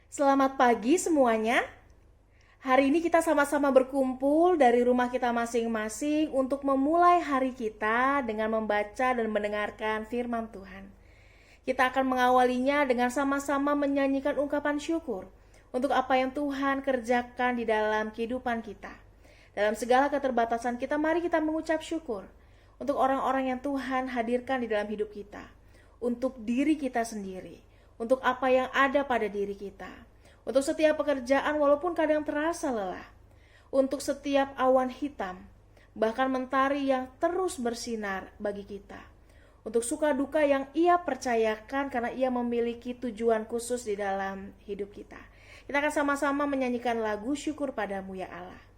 Selamat pagi semuanya. Hari ini kita sama-sama berkumpul dari rumah kita masing-masing untuk memulai hari kita dengan membaca dan mendengarkan firman Tuhan. Kita akan mengawalinya dengan sama-sama menyanyikan ungkapan syukur untuk apa yang Tuhan kerjakan di dalam kehidupan kita. Dalam segala keterbatasan kita, mari kita mengucap syukur untuk orang-orang yang Tuhan hadirkan di dalam hidup kita, untuk diri kita sendiri, untuk apa yang ada pada diri kita, untuk setiap pekerjaan walaupun kadang terasa lelah, untuk setiap awan hitam, bahkan mentari yang terus bersinar bagi kita, untuk suka duka yang Ia percayakan karena Ia memiliki tujuan khusus di dalam hidup kita. Kita akan sama-sama menyanyikan lagu Syukur Padamu ya Allah.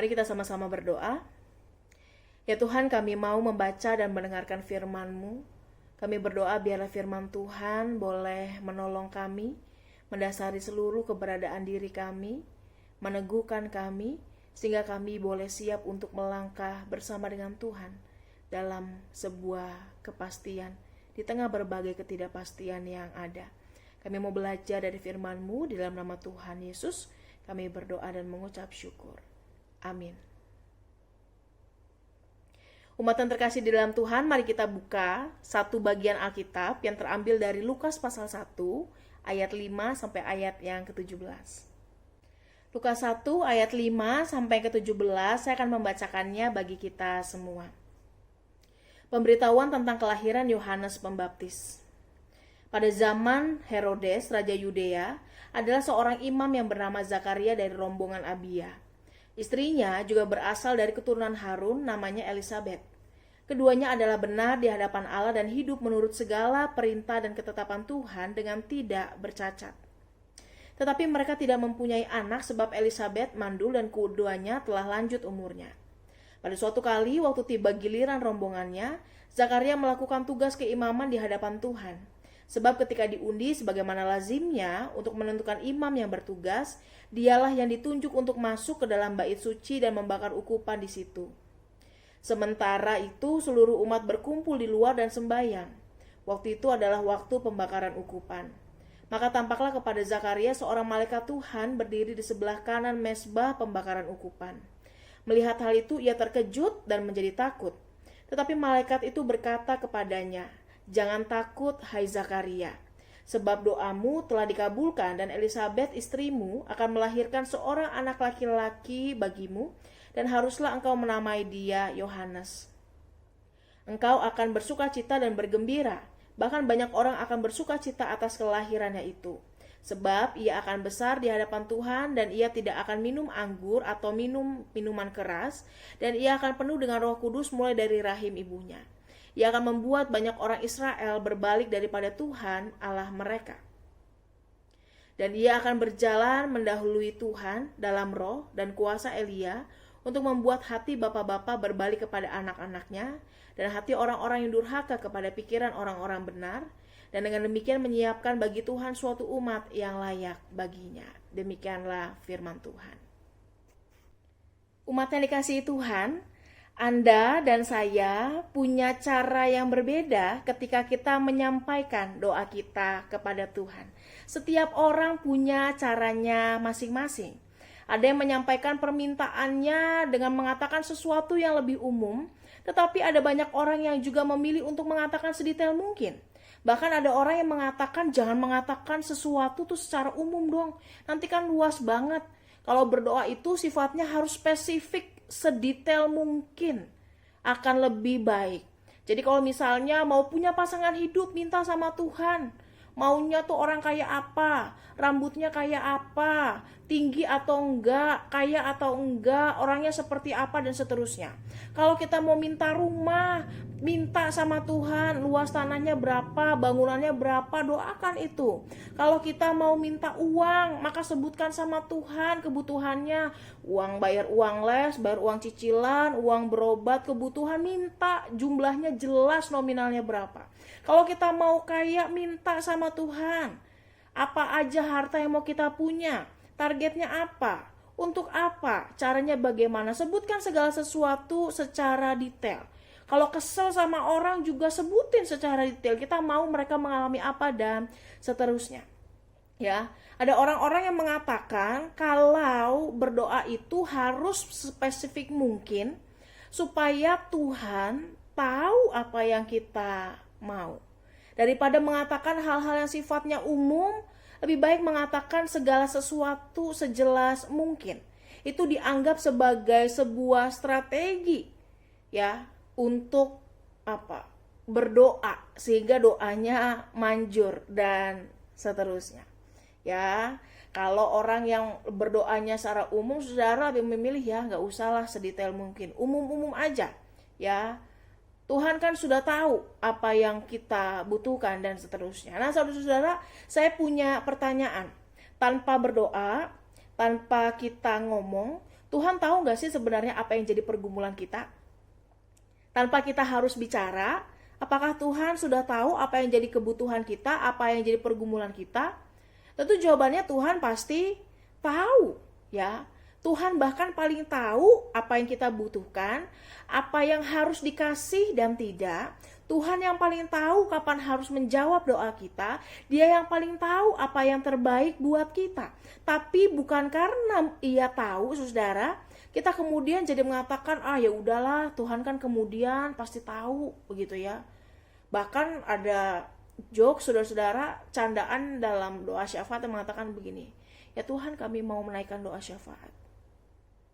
Mari kita sama-sama berdoa. Ya Tuhan, kami mau membaca dan mendengarkan firman-Mu. Kami berdoa biarlah firman Tuhan boleh menolong kami, mendasari seluruh keberadaan diri kami, meneguhkan kami, sehingga kami boleh siap untuk melangkah bersama dengan Tuhan dalam sebuah kepastian di tengah berbagai ketidakpastian yang ada. Kami mau belajar dari firman-Mu di dalam nama Tuhan Yesus. Kami berdoa dan mengucap syukur. Amin. Umat yang terkasih di dalam Tuhan, mari kita buka satu bagian Alkitab yang terambil dari Lukas pasal 1 ayat 5 sampai ayat yang ke-17. Lukas 1 ayat 5 sampai ke-17 saya akan membacakannya bagi kita semua. Pemberitahuan tentang kelahiran Yohanes Pembaptis. Pada zaman Herodes, Raja Yudea, adalah seorang imam yang bernama Zakaria dari rombongan Abia. Istrinya juga berasal dari keturunan Harun, namanya Elisabet. Keduanya adalah benar di hadapan Allah dan hidup menurut segala perintah dan ketetapan Tuhan dengan tidak bercacat. Tetapi mereka tidak mempunyai anak sebab Elisabet mandul dan keduanya telah lanjut umurnya. Pada suatu kali waktu tiba giliran rombongannya, Zakaria melakukan tugas keimaman di hadapan Tuhan. Sebab ketika diundi sebagaimana lazimnya untuk menentukan imam yang bertugas, dialah yang ditunjuk untuk masuk ke dalam bait suci dan membakar ukupan di situ. Sementara itu seluruh umat berkumpul di luar dan sembahyang. Waktu itu adalah waktu pembakaran ukupan. Maka tampaklah kepada Zakaria seorang malaikat Tuhan berdiri di sebelah kanan mezbah pembakaran ukupan. Melihat hal itu ia terkejut dan menjadi takut. Tetapi malaikat itu berkata kepadanya, "Jangan takut, hai Zakaria, sebab doamu telah dikabulkan dan Elisabet istrimu akan melahirkan seorang anak laki-laki bagimu dan haruslah engkau menamai dia Yohanes. Engkau akan bersukacita dan bergembira, bahkan banyak orang akan bersukacita atas kelahirannya itu. Sebab ia akan besar di hadapan Tuhan dan ia tidak akan minum anggur atau minum minuman keras dan ia akan penuh dengan Roh Kudus mulai dari rahim ibunya. Ia akan membuat banyak orang Israel berbalik daripada Tuhan Allah mereka. Dan ia akan berjalan mendahului Tuhan dalam roh dan kuasa Elia untuk membuat hati bapak-bapak berbalik kepada anak-anaknya, dan hati orang-orang yang durhaka kepada pikiran orang-orang benar, dan dengan demikian menyiapkan bagi Tuhan suatu umat yang layak baginya. Demikianlah firman Tuhan. Umat yang dikasihi Tuhan, Anda dan saya punya cara yang berbeda ketika kita menyampaikan doa kita kepada Tuhan. Setiap orang punya caranya masing-masing. Ada yang menyampaikan permintaannya dengan mengatakan sesuatu yang lebih umum, tetapi ada banyak orang yang juga memilih untuk mengatakan sedetail mungkin. Bahkan ada orang yang mengatakan jangan mengatakan sesuatu tuh secara umum dong, nanti kan luas banget. Kalau berdoa itu sifatnya harus spesifik, sedetail mungkin, akan lebih baik. Jadi kalau misalnya mau punya pasangan hidup, minta sama Tuhan. Maunya tuh orang kayak apa, rambutnya kayak apa, tinggi atau enggak, kaya atau enggak, orangnya seperti apa, dan seterusnya. Kalau kita mau minta rumah, minta sama Tuhan, luas tanahnya berapa, bangunannya berapa, doakan itu. Kalau kita mau minta uang, maka sebutkan sama Tuhan kebutuhannya. Uang bayar uang les, bayar uang cicilan, uang berobat, kebutuhan, minta jumlahnya jelas, nominalnya berapa. Kalau kita mau kaya, minta sama Tuhan. Apa aja harta yang mau kita punya, targetnya apa, untuk apa, caranya bagaimana. Sebutkan segala sesuatu secara detail. Kalau kesel sama orang juga sebutin secara detail. Kita mau mereka mengalami apa dan seterusnya. Ya, ada orang-orang yang mengatakan kalau berdoa itu harus spesifik mungkin supaya Tuhan tahu apa yang kita mau. Daripada mengatakan hal-hal yang sifatnya umum, lebih baik mengatakan segala sesuatu sejelas mungkin. Itu dianggap sebagai sebuah strategi ya untuk apa? Berdoa sehingga doanya manjur dan seterusnya. Ya, kalau orang yang berdoanya secara umum, saudara lebih memilih ya nggak usahlah sedetail mungkin, umum-umum aja ya. Tuhan kan sudah tahu apa yang kita butuhkan dan seterusnya. Nah, saudara-saudara, saya punya pertanyaan. Tanpa berdoa, tanpa kita ngomong, Tuhan tahu nggak sih sebenarnya apa yang jadi pergumulan kita? Tanpa kita harus bicara, apakah Tuhan sudah tahu apa yang jadi kebutuhan kita, apa yang jadi pergumulan kita? Tentu jawabannya Tuhan pasti tahu, ya. Tuhan bahkan paling tahu apa yang kita butuhkan, apa yang harus dikasih dan tidak. Tuhan yang paling tahu kapan harus menjawab doa kita. Dia yang paling tahu apa yang terbaik buat kita. Tapi bukan karena Ia tahu, saudara, kita kemudian jadi mengatakan, ya udahlah, Tuhan kan kemudian pasti tahu, begitu ya. Bahkan ada jokes, saudara-saudara, candaan dalam doa syafaat yang mengatakan begini, ya Tuhan, kami mau menaikkan doa syafaat.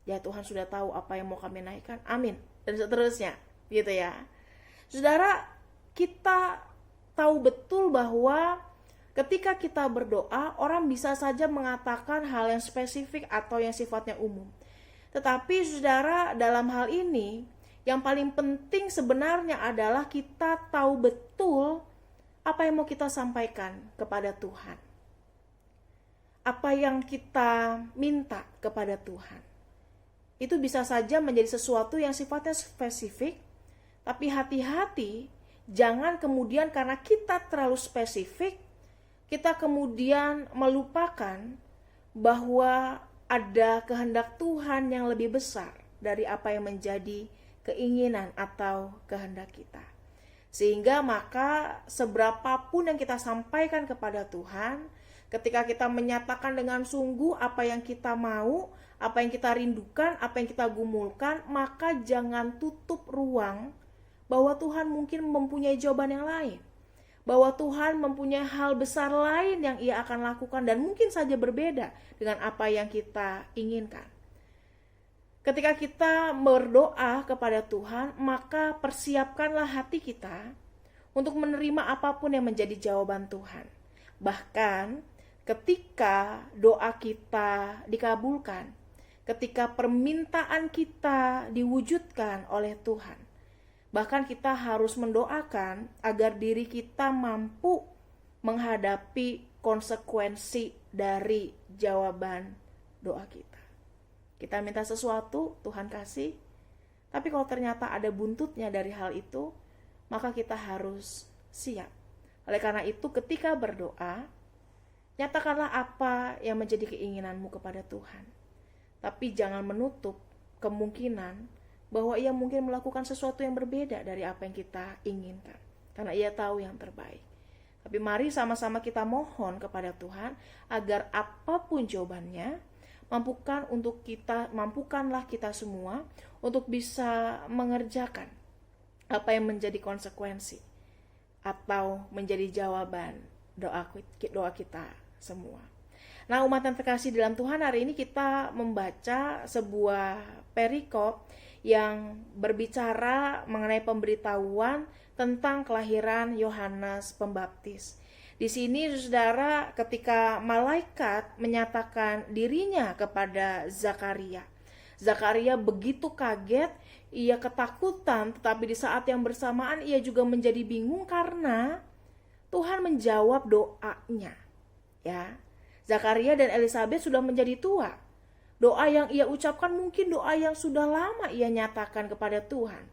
Ya Tuhan sudah tahu apa yang mau kami naikkan, amin, dan seterusnya, gitu ya. Saudara, kita tahu betul bahwa ketika kita berdoa, orang bisa saja mengatakan hal yang spesifik atau yang sifatnya umum. Tetapi saudara, dalam hal ini, yang paling penting sebenarnya adalah kita tahu betul apa yang mau kita sampaikan kepada Tuhan. Apa yang kita minta kepada Tuhan. Itu bisa saja menjadi sesuatu yang sifatnya spesifik, tapi hati-hati, jangan kemudian karena kita terlalu spesifik, kita kemudian melupakan bahwa ada kehendak Tuhan yang lebih besar dari apa yang menjadi keinginan atau kehendak kita. Sehingga maka seberapapun yang kita sampaikan kepada Tuhan, ketika kita menyatakan dengan sungguh apa yang kita mau, apa yang kita rindukan, apa yang kita gumulkan, maka jangan tutup ruang bahwa Tuhan mungkin mempunyai jawaban yang lain. Bahwa Tuhan mempunyai hal besar lain yang Ia akan lakukan dan mungkin saja berbeda dengan apa yang kita inginkan. Ketika kita berdoa kepada Tuhan, maka persiapkanlah hati kita untuk menerima apapun yang menjadi jawaban Tuhan. Bahkan ketika doa kita dikabulkan, ketika permintaan kita diwujudkan oleh Tuhan, bahkan kita harus mendoakan agar diri kita mampu menghadapi konsekuensi dari jawaban doa kita. Kita minta sesuatu, Tuhan kasih. Tapi kalau ternyata ada buntutnya dari hal itu, maka kita harus siap. Oleh karena itu, ketika berdoa, nyatakanlah apa yang menjadi keinginanmu kepada Tuhan. Tapi jangan menutup kemungkinan bahwa ia mungkin melakukan sesuatu yang berbeda dari apa yang kita inginkan. Karena ia tahu yang terbaik. Tapi mari sama-sama kita mohon kepada Tuhan agar apapun jawabannya, mampukanlah kita semua untuk bisa mengerjakan apa yang menjadi konsekuensi atau menjadi jawaban doa kita semua. Nah, umat yang terkasih dalam Tuhan, hari ini kita membaca sebuah perikop yang berbicara mengenai pemberitahuan tentang kelahiran Yohanes Pembaptis. Di sini, saudara, ketika malaikat menyatakan dirinya kepada Zakaria, Zakaria begitu kaget, ia ketakutan, tetapi di saat yang bersamaan ia juga menjadi bingung karena Tuhan menjawab doanya. Ya, Zakaria dan Elisabet sudah menjadi tua. Doa yang ia ucapkan mungkin doa yang sudah lama ia nyatakan kepada Tuhan.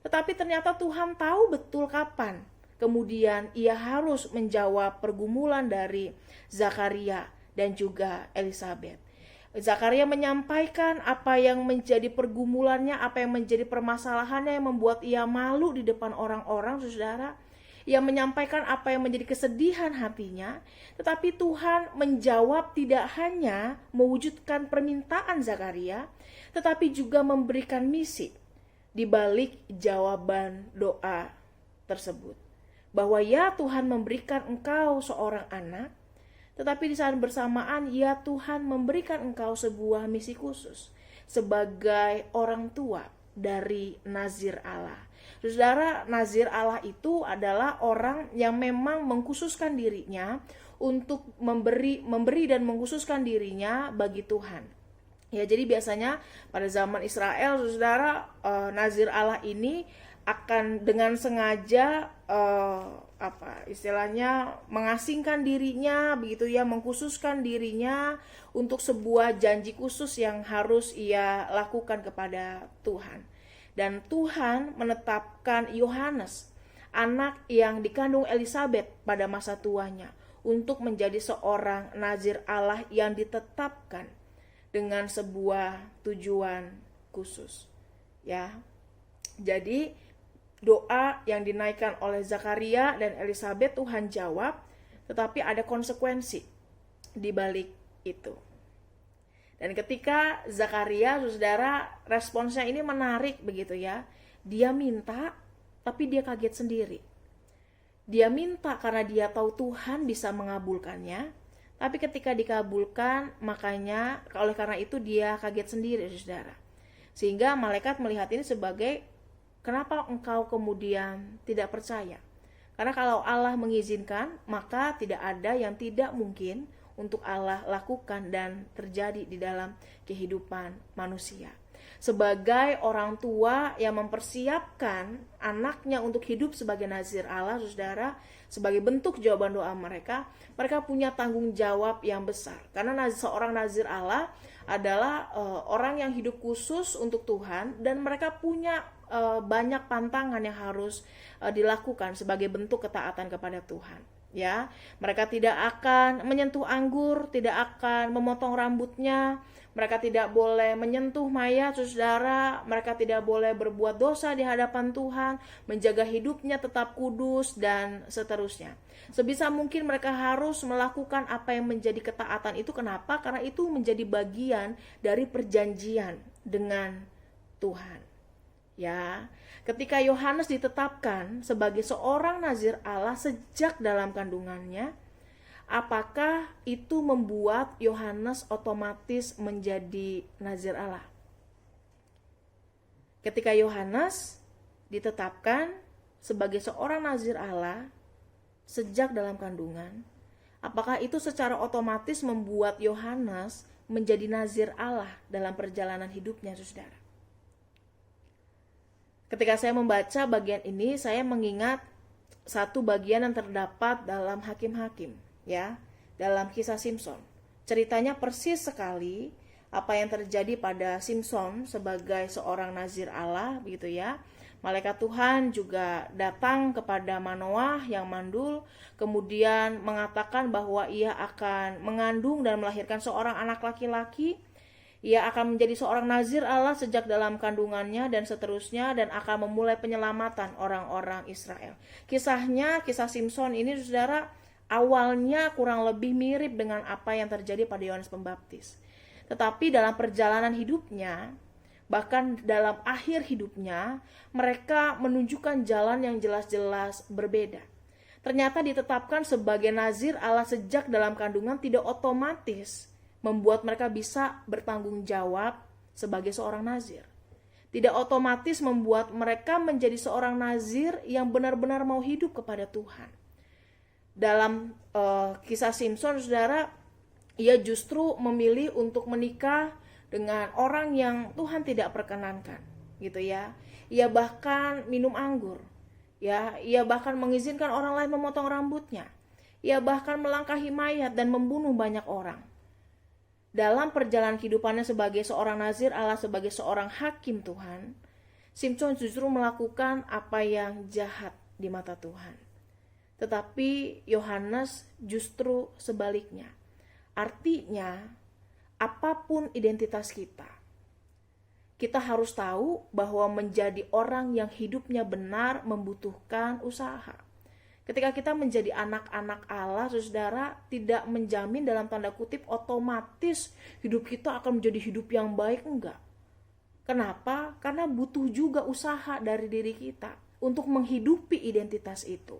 Tetapi ternyata Tuhan tahu betul kapan kemudian ia harus menjawab pergumulan dari Zakaria dan juga Elisabet. Zakaria menyampaikan apa yang menjadi pergumulannya, apa yang menjadi permasalahannya yang membuat ia malu di depan orang-orang, saudara. Ia menyampaikan apa yang menjadi kesedihan hatinya, tetapi Tuhan menjawab tidak hanya mewujudkan permintaan Zakaria, tetapi juga memberikan misi di balik jawaban doa tersebut. Bahwa ya Tuhan memberikan engkau seorang anak, tetapi di saat bersamaan ya Tuhan memberikan engkau sebuah misi khusus sebagai orang tua dari Nazir Allah. Saudara, Nazir Allah itu adalah orang yang memang mengkhususkan dirinya untuk memberi dan mengkhususkan dirinya bagi Tuhan. Ya, jadi biasanya pada zaman Israel, saudara, Nazir Allah ini akan dengan sengaja istilahnya mengasingkan dirinya, begitu ya, mengkhususkan dirinya untuk sebuah janji khusus yang harus ia lakukan kepada Tuhan. Dan Tuhan menetapkan Yohanes, anak yang dikandung Elisabet pada masa tuanya, untuk menjadi seorang Nazir Allah yang ditetapkan dengan sebuah tujuan khusus. Ya. Jadi doa yang dinaikkan oleh Zakaria dan Elisabet Tuhan jawab, tetapi ada konsekuensi di balik itu. Dan ketika Zakaria, saudara, responsnya ini menarik begitu ya. Dia minta, tapi dia kaget sendiri. Dia minta karena dia tahu Tuhan bisa mengabulkannya, tapi ketika dikabulkan, makanya oleh karena itu dia kaget sendiri, saudara. Sehingga malaikat melihat ini sebagai, kenapa engkau kemudian tidak percaya? Karena kalau Allah mengizinkan, maka tidak ada yang tidak mungkin untuk Allah lakukan dan terjadi di dalam kehidupan manusia. Sebagai orang tua yang mempersiapkan anaknya untuk hidup sebagai Nazir Allah, saudara, sebagai bentuk jawaban doa mereka punya tanggung jawab yang besar. Karena seorang Nazir Allah adalah orang yang hidup khusus untuk Tuhan, dan mereka punya banyak pantangan yang harus dilakukan sebagai bentuk ketaatan kepada Tuhan. Ya, mereka tidak akan menyentuh anggur, tidak akan memotong rambutnya, mereka tidak boleh menyentuh mayat, saudara, mereka tidak boleh berbuat dosa di hadapan Tuhan, menjaga hidupnya tetap kudus, dan seterusnya. Sebisa mungkin mereka harus melakukan apa yang menjadi ketaatan itu. Kenapa? Karena itu menjadi bagian dari perjanjian dengan Tuhan. Ya, ketika Yohanes ditetapkan sebagai seorang Nazir Allah sejak dalam kandungannya, apakah itu membuat Yohanes otomatis menjadi Nazir Allah? Ketika Yohanes ditetapkan sebagai seorang Nazir Allah sejak dalam kandungan, apakah itu secara otomatis membuat Yohanes menjadi Nazir Allah dalam perjalanan hidupnya, saudara? Ketika saya membaca bagian ini, saya mengingat satu bagian yang terdapat dalam Hakim-Hakim, ya, dalam kisah Simson. Ceritanya persis sekali apa yang terjadi pada Simson sebagai seorang nazir Allah, begitu ya. Malaikat Tuhan juga datang kepada Manoah yang mandul, kemudian mengatakan bahwa ia akan mengandung dan melahirkan seorang anak laki-laki. Ia akan menjadi seorang nazir Allah sejak dalam kandungannya dan seterusnya, dan akan memulai penyelamatan orang-orang Israel. Kisahnya, kisah Simson ini saudara, awalnya kurang lebih mirip dengan apa yang terjadi pada Yohanes Pembaptis. Tetapi dalam perjalanan hidupnya, bahkan dalam akhir hidupnya, mereka menunjukkan jalan yang jelas-jelas berbeda. Ternyata ditetapkan sebagai nazir Allah sejak dalam kandungan tidak otomatis membuat mereka bisa bertanggung jawab sebagai seorang nazir. Tidak otomatis membuat mereka menjadi seorang nazir yang benar-benar mau hidup kepada Tuhan. Dalam kisah Simson, saudara, ia justru memilih untuk menikah dengan orang yang Tuhan tidak perkenankan, gitu ya. Ia bahkan minum anggur, ya. Ia bahkan mengizinkan orang lain memotong rambutnya. Ia bahkan melangkahi mayat dan membunuh banyak orang. Dalam perjalanan kehidupannya sebagai seorang nazir Allah, sebagai seorang hakim Tuhan, Simson justru melakukan apa yang jahat di mata Tuhan. Tetapi Yohanes justru sebaliknya. Artinya, apapun identitas kita, kita harus tahu bahwa menjadi orang yang hidupnya benar membutuhkan usaha. Ketika kita menjadi anak-anak Allah, saudara, tidak menjamin dalam tanda kutip otomatis hidup kita akan menjadi hidup yang baik, enggak. Kenapa? Karena butuh juga usaha dari diri kita untuk menghidupi identitas itu.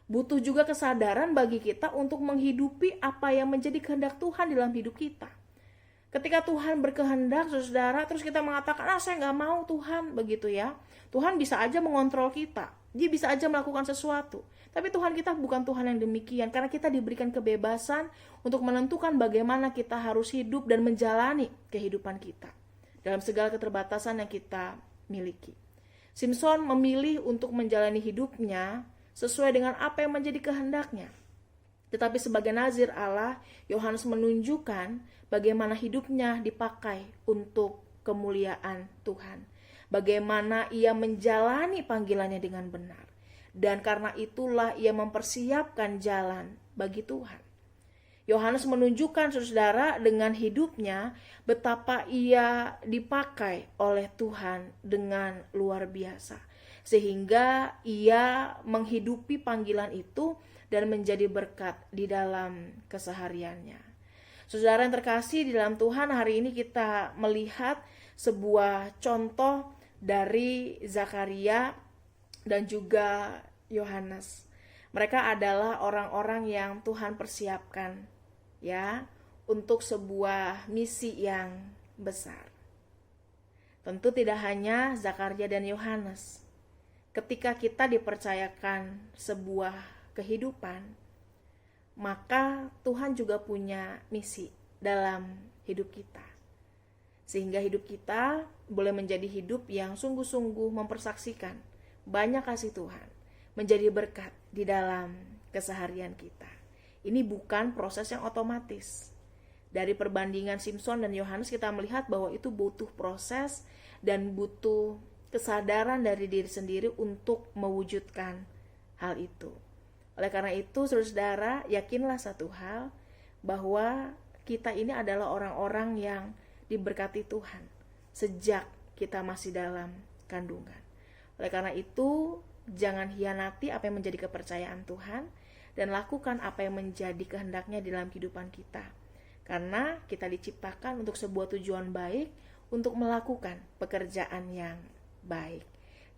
Butuh juga kesadaran bagi kita untuk menghidupi apa yang menjadi kehendak Tuhan dalam hidup kita. Ketika Tuhan berkehendak, saudara, terus kita mengatakan, saya nggak mau Tuhan, begitu ya. Tuhan bisa aja mengontrol kita, dia bisa aja melakukan sesuatu. Tapi Tuhan kita bukan Tuhan yang demikian, karena kita diberikan kebebasan untuk menentukan bagaimana kita harus hidup dan menjalani kehidupan kita dalam segala keterbatasan yang kita miliki. Simson memilih untuk menjalani hidupnya sesuai dengan apa yang menjadi kehendaknya. Tetapi sebagai nazir Allah, Yohanes menunjukkan bagaimana hidupnya dipakai untuk kemuliaan Tuhan. Bagaimana ia menjalani panggilannya dengan benar. Dan karena itulah ia mempersiapkan jalan bagi Tuhan. Yohanes menunjukkan, saudara, dengan hidupnya betapa ia dipakai oleh Tuhan dengan luar biasa. Sehingga ia menghidupi panggilan itu dan menjadi berkat di dalam kesehariannya. Saudara yang terkasih di dalam Tuhan, hari ini kita melihat sebuah contoh dari Zakaria dan juga Yohanes. Mereka adalah orang-orang yang Tuhan persiapkan, ya, untuk sebuah misi yang besar. Tentu tidak hanya Zakaria dan Yohanes. Ketika kita dipercayakan sebuah kehidupan, maka Tuhan juga punya misi dalam hidup kita. Sehingga hidup kita boleh menjadi hidup yang sungguh-sungguh mempersaksikan banyak kasih Tuhan, menjadi berkat di dalam keseharian kita. Ini bukan proses yang otomatis. Dari perbandingan Simson dan Yohanes kita melihat bahwa itu butuh proses dan butuh kesadaran dari diri sendiri untuk mewujudkan hal itu. Oleh karena itu, saudara, yakinlah satu hal, bahwa kita ini adalah orang-orang yang diberkati Tuhan sejak kita masih dalam kandungan. Oleh karena itu, jangan hianati apa yang menjadi kepercayaan Tuhan dan lakukan apa yang menjadi kehendaknya dalam kehidupan kita. Karena kita diciptakan untuk sebuah tujuan baik, untuk melakukan pekerjaan yang baik.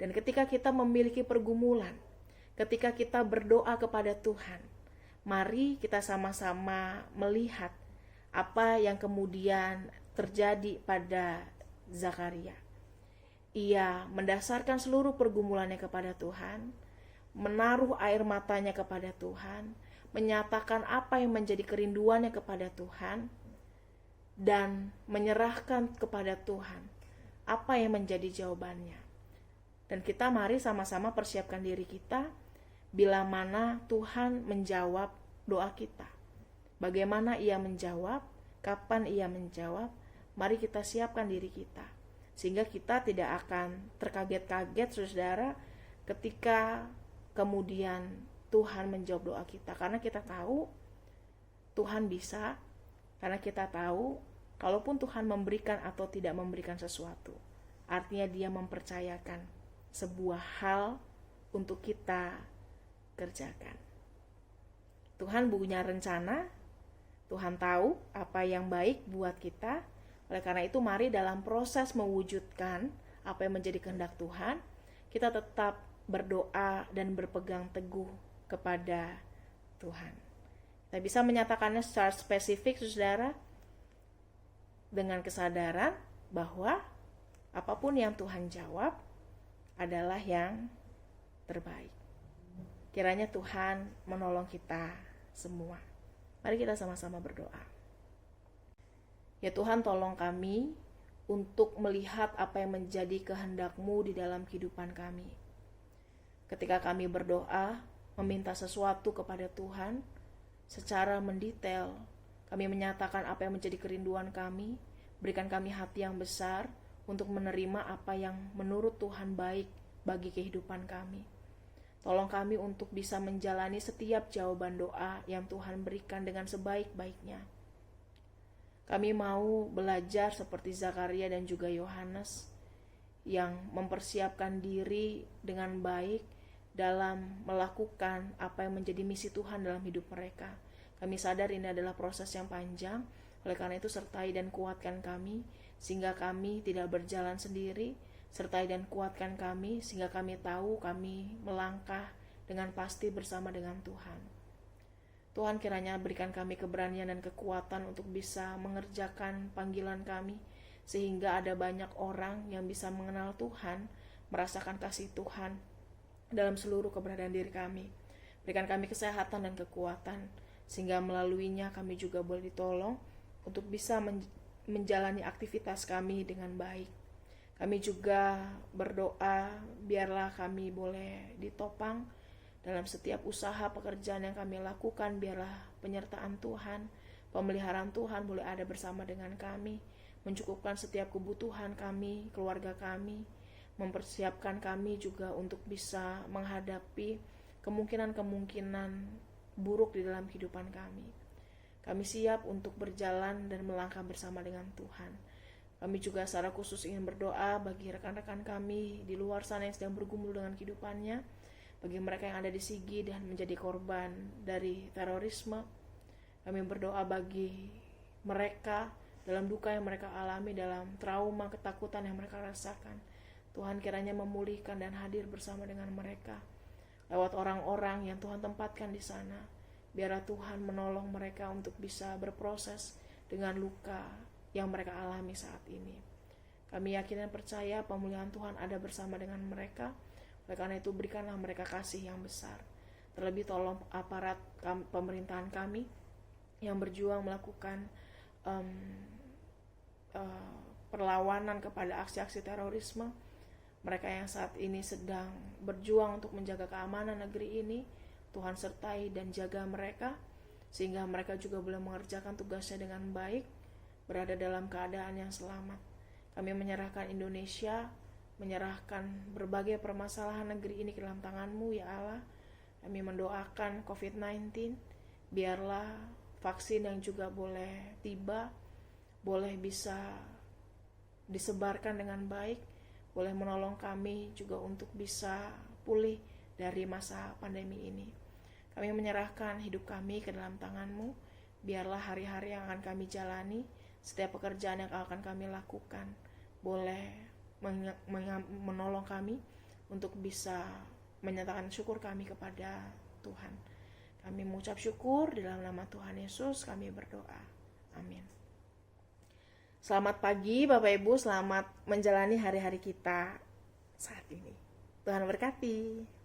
Dan ketika kita memiliki pergumulan, ketika kita berdoa kepada Tuhan, mari kita sama-sama melihat apa yang kemudian terjadi pada Zakaria. Ia mendasarkan seluruh pergumulannya kepada Tuhan, menaruh air matanya kepada Tuhan, menyatakan apa yang menjadi kerinduannya kepada Tuhan, dan menyerahkan kepada Tuhan apa yang menjadi jawabannya. Dan kita mari sama-sama persiapkan diri kita bila mana Tuhan menjawab doa kita. Bagaimana ia menjawab, kapan ia menjawab, mari kita siapkan diri kita, sehingga kita tidak akan terkaget-kaget saudara ketika kemudian Tuhan menjawab doa kita. Karena kita tahu Tuhan bisa, karena kita tahu kalaupun Tuhan memberikan atau tidak memberikan sesuatu, artinya Dia mempercayakan sebuah hal untuk kita kerjakan. Tuhan punya rencana, Tuhan tahu apa yang baik buat kita. Oleh karena itu mari dalam proses mewujudkan apa yang menjadi kehendak Tuhan, kita tetap berdoa dan berpegang teguh kepada Tuhan. Kita bisa menyatakannya secara spesifik saudara, dengan kesadaran bahwa apapun yang Tuhan jawab adalah yang terbaik. Kiranya Tuhan menolong kita semua. Mari kita sama-sama berdoa. Ya Tuhan, tolong kami untuk melihat apa yang menjadi kehendak-Mu di dalam kehidupan kami. Ketika kami berdoa, meminta sesuatu kepada Tuhan, secara mendetail, kami menyatakan apa yang menjadi kerinduan kami, berikan kami hati yang besar untuk menerima apa yang menurut Tuhan baik bagi kehidupan kami. Tolong kami untuk bisa menjalani setiap jawaban doa yang Tuhan berikan dengan sebaik-baiknya. Kami mau belajar seperti Zakaria dan juga Yohanes yang mempersiapkan diri dengan baik dalam melakukan apa yang menjadi misi Tuhan dalam hidup mereka. Kami sadar ini adalah proses yang panjang, oleh karena itu sertai dan kuatkan kami sehingga kami tidak berjalan sendiri. Sertai dan kuatkan kami sehingga kami tahu kami melangkah dengan pasti bersama dengan Tuhan. Tuhan kiranya berikan kami keberanian dan kekuatan untuk bisa mengerjakan panggilan kami, sehingga ada banyak orang yang bisa mengenal Tuhan, merasakan kasih Tuhan dalam seluruh keberadaan diri kami. Berikan kami kesehatan dan kekuatan, sehingga melaluinya kami juga boleh ditolong untuk bisa menjalani aktivitas kami dengan baik. Kami juga berdoa, biarlah kami boleh ditopang dalam setiap usaha pekerjaan yang kami lakukan. Biarlah penyertaan Tuhan, pemeliharaan Tuhan boleh ada bersama dengan kami, mencukupkan setiap kebutuhan kami, keluarga kami, mempersiapkan kami juga untuk bisa menghadapi kemungkinan-kemungkinan buruk di dalam kehidupan kami. Kami siap untuk berjalan dan melangkah bersama dengan Tuhan. Kami juga secara khusus ingin berdoa bagi rekan-rekan kami di luar sana yang sedang bergumul dengan kehidupannya, bagi mereka yang ada di Sigi dan menjadi korban dari terorisme. Kami berdoa bagi mereka dalam duka yang mereka alami, dalam trauma, ketakutan yang mereka rasakan. Tuhan kiranya memulihkan dan hadir bersama dengan mereka lewat orang-orang yang Tuhan tempatkan di sana. Biarlah Tuhan menolong mereka untuk bisa berproses dengan luka yang mereka alami saat ini. Kami yakin dan percaya pemulihan Tuhan ada bersama dengan mereka. Oleh karena itu berikanlah mereka kasih yang besar. Terlebih tolong aparat pemerintahan kami yang berjuang melakukan perlawanan kepada aksi-aksi terorisme. Mereka yang saat ini sedang berjuang untuk menjaga keamanan negeri ini, Tuhan sertai dan jaga mereka, sehingga mereka juga boleh mengerjakan tugasnya dengan baik, berada dalam keadaan yang selamat. Kami menyerahkan Indonesia, menyerahkan berbagai permasalahan negeri ini ke dalam tangan-Mu ya Allah. Kami mendoakan COVID-19, biarlah vaksin yang juga boleh tiba, boleh bisa disebarkan dengan baik, boleh menolong kami juga untuk bisa pulih dari masa pandemi ini. Kami menyerahkan hidup kami ke dalam tangan-Mu, biarlah hari-hari yang akan kami jalani, setiap pekerjaan yang akan kami lakukan boleh menolong kami untuk bisa menyatakan syukur kami kepada Tuhan. Kami mengucap syukur di dalam nama Tuhan Yesus kami berdoa. Amin. Selamat pagi Bapak Ibu, selamat menjalani hari-hari kita saat ini. Tuhan berkati.